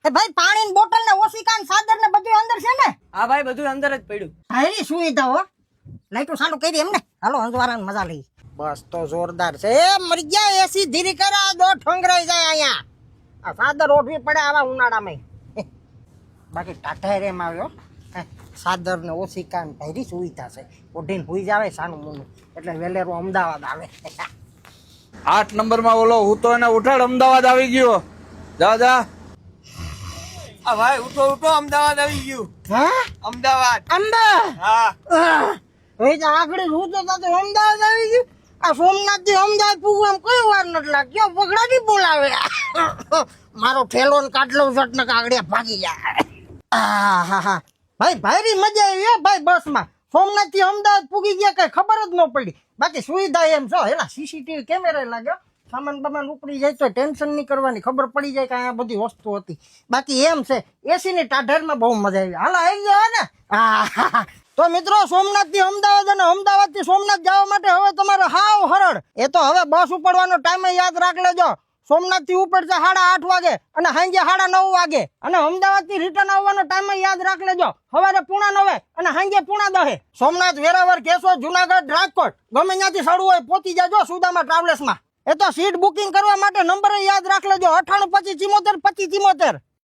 એ ભાઈ પાણીની બોટલ ને ઓશિકા ને સાદર ને બધું અંદર છે ને? હા ભાઈ બધું અંદર જ પડ્યું. હારી સુવિધા હો. લાઈટો ચાલુ કરી એમ ને. હાલો અંજવારાને મજા લઈ. બસ તો જોરદાર છે. એ મરી ગયા એસી ધીરી કરા દો ઠોંગરાઈ જાય અહીંયા. આ સાદર ઓઢવી પડે આવા ઉનાળામાં. બાકી ટાટા રેમ આવ્યો. સાદર ને ઓશિકા ને ભારી સુવિધા છે. ઓઢીને હુઈ જાવે સાનું મુનું. એટલે વેલેરો અમદાવાદ આવે. 8 નંબરમાં ઓલો હું તો એને ઉઠાડ અમદાવાદ આવી ગયો. જા જા. આ ભાઈ ઉઠો ઉઠો અમદાવાદ આવી ગયું. હા અમદાવાદ. અમદાવાદ. હા હવે તો આગળ હું તો અમદાવાદ આવી ગયું. આ સોમનાથ થી અમદાવાદ પૂગવું એમ કોઈ વાર નથી લાગ્યો. પગડાથી બોલાવે. મારો ઠેલો ને કાટલો શર્ટ ને કાગડિયા ભાગી જાય. હા હા ભાઈ ભારી મજા આવી હે ભાઈ બસમાં. સોમનાથ થી અમદાવાદ પૂગી ગયા કઈ ખબર જ ન પડી. બાકી સુવિધા એમ છો હેલા સીસીટીવી કેમેરા લાગ્યો. સામાન બમાન ઉપડી જાય તો ટેન્શન નહીં કરવાની. ખબર પડી જાય કે અહીંયા બધી વસ્તુ હતી. બાકી એમ છે એસી ની ટાઢરમાં બહુ મજા આવી. હાલો આવી ગયો ને. હા તો મિત્રો સોમનાથ થી અમદાવાદ અને અમદાવાદ થી સોમનાથ જવા માટે હવે તમારે હાવ હરળ. એ તો હવે બસ ઉપડવાનો ટાઈમ યાદ રાખ લેજો. સોમનાથ થી ઉપર છે 8:30 વાગે અને સાંજે 9:30 વાગે. અને અમદાવાદ થી રિટર્ન આવવાનો ટાઈમ યાદ રાખ લેજો. સવારે 9:30 અને સાંજે 10:30. સોમનાથ, વેરાવળ, કેશોદ, જુનાગઢ, રાજકોટ ગમે ત્યાંથી સડવું હોય પહોંચી જાજો સુદામા ટ્રાવેલ્સમાં. એ તો સીટ બુકિંગ કરવા માટે નંબર યાદ રાખ લેજો 98 25 74 25 74.